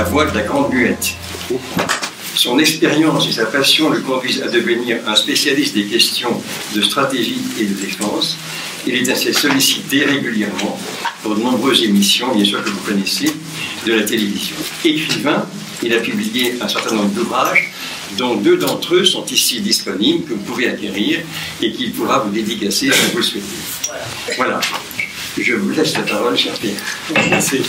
la voix de la grande muette. Son expérience et sa passion le conduisent à devenir un spécialiste des questions de stratégie et de défense. Il est ainsi sollicité régulièrement pour de nombreuses émissions, bien sûr que vous connaissez, de la télévision. Écrivain, il a publié un certain nombre d'ouvrages, dont 2 d'entre eux sont ici disponibles, que vous pouvez acquérir et qu'il pourra vous dédicacer si vous le souhaitez. Voilà. Je vous laisse la parole, cher Pierre. Merci.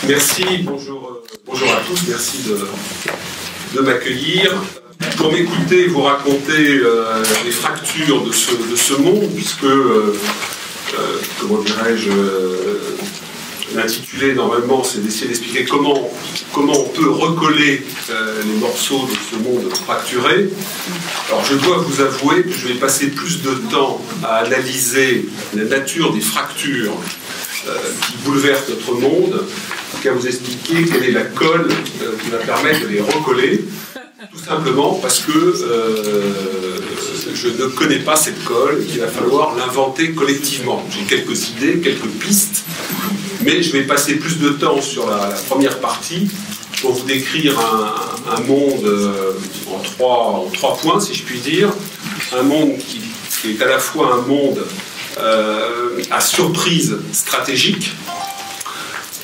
Merci, bonjour à tous, merci de m'accueillir. Pour m'écouter, vous raconter les fractures de ce monde, puisque, comment dirais-je, l'intitulé normalement c'est d'essayer d'expliquer comment on peut recoller les morceaux de ce monde fracturé. Alors je dois vous avouer que je vais passer plus de temps à analyser la nature des fractures qui bouleversent notre monde qu'à vous expliquer quelle est la colle qui va permettre de les recoller, tout simplement parce que je ne connais pas cette colle et qu'il va falloir l'inventer collectivement. J'ai quelques idées, quelques pistes, mais je vais passer plus de temps sur la première partie pour vous décrire un monde en trois points, si je puis dire. Un monde qui est à la fois un monde à surprise stratégique,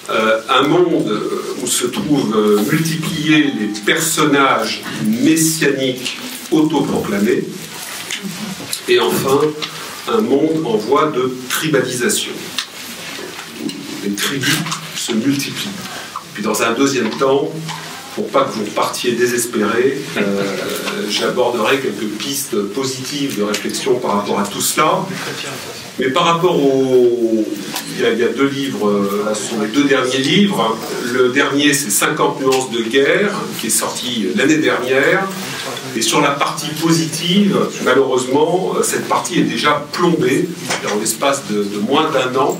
un monde où se trouvent multipliés les personnages messianiques autoproclamés, et enfin un monde en voie de tribalisation. Les tribus se multiplient. Puis dans un deuxième temps, pour pas que vous partiez désespérés, j'aborderai quelques pistes positives de réflexion par rapport à tout cela. Mais par rapport il y a 2 livres, ce sont les 2 derniers livres. Le dernier, c'est 50 nuances de guerre, qui est sorti l'année dernière. Et sur la partie positive, malheureusement, cette partie est déjà plombée. En l'espace de moins d'1 an,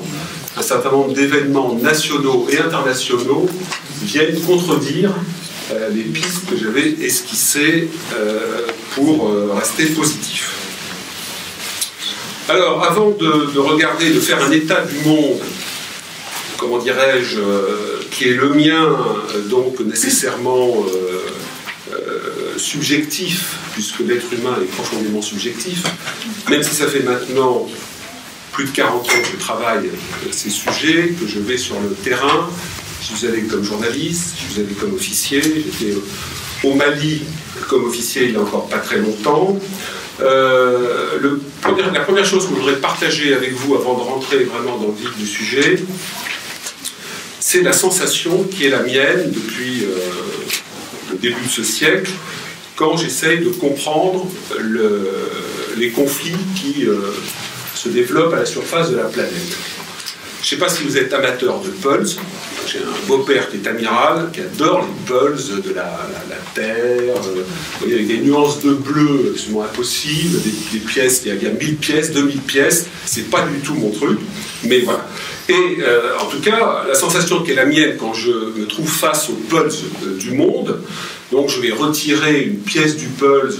un certain nombre d'événements nationaux et internationaux viennent contredire les pistes que j'avais esquissées pour rester positif. Alors, avant de regarder, de faire un état du monde, comment dirais-je, qui est le mien, donc nécessairement subjectif, puisque l'être humain est profondément subjectif, même si ça fait maintenant plus de 40 ans que je travaille ces sujets, que je vais sur le terrain. Je suis allé comme journaliste, je suis allé comme officier, j'étais au Mali comme officier il n'y a encore pas très longtemps. La première chose que je voudrais partager avec vous avant de rentrer vraiment dans le vif du sujet, c'est la sensation qui est la mienne depuis le début de ce siècle, quand j'essaye de comprendre les conflits qui se développent à la surface de la planète. Je ne sais pas si vous êtes amateur de pulse. J'ai un beau-père qui est amiral, qui adore les pulses de la Terre, vous voyez, avec des nuances de bleu absolument impossibles, des pièces, il y a 1000 pièces, 2000 pièces, c'est pas du tout mon truc, mais voilà. Et en tout cas, la sensation qui est la mienne quand je me trouve face aux pulses du monde, donc je vais retirer une pièce du pulse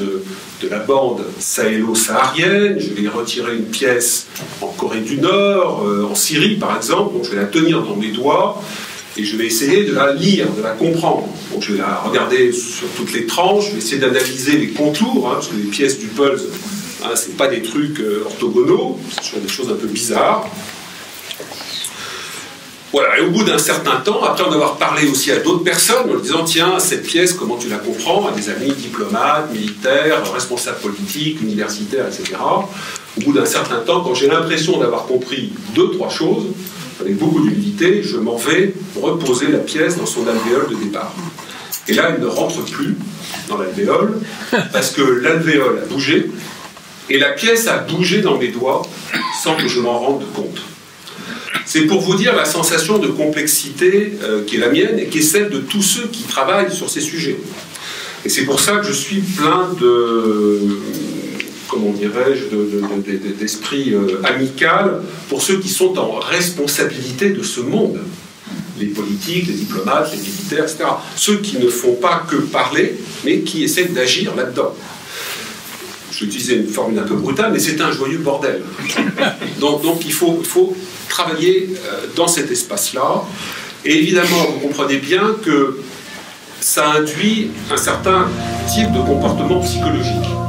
de la bande sahélo-saharienne, je vais retirer une pièce en Corée du Nord, en Syrie par exemple, donc je vais la tenir dans mes doigts et je vais essayer de la lire, de la comprendre. Donc je vais la regarder sur toutes les tranches, je vais essayer d'analyser les contours, parce que les pièces du pulse, c'est pas des trucs orthogonaux, ce sont des choses un peu bizarres. Voilà, et au bout d'un certain temps, après en avoir parlé aussi à d'autres personnes, en leur disant, tiens, cette pièce, comment tu la comprends, à des amis diplomates, militaires, responsables politiques, universitaires, etc. Au bout d'un certain temps, quand j'ai l'impression d'avoir compris 2-3 choses, avec beaucoup d'humilité, je m'en vais reposer la pièce dans son alvéole de départ. Et là, elle ne rentre plus dans l'alvéole, parce que l'alvéole a bougé, et la pièce a bougé dans mes doigts, sans que je m'en rende compte. C'est pour vous dire la sensation de complexité qui est la mienne et qui est celle de tous ceux qui travaillent sur ces sujets. Et c'est pour ça que je suis plein de, comment dirais-je, d'esprit amical pour ceux qui sont en responsabilité de ce monde. Les politiques, les diplomates, les militaires, etc. Ceux qui ne font pas que parler, mais qui essaient d'agir là-dedans. Je utilisais une formule un peu brutale, mais c'est un joyeux bordel. Donc il faut travailler dans cet espace-là. Et évidemment, vous comprenez bien que ça induit un certain type de comportement psychologique.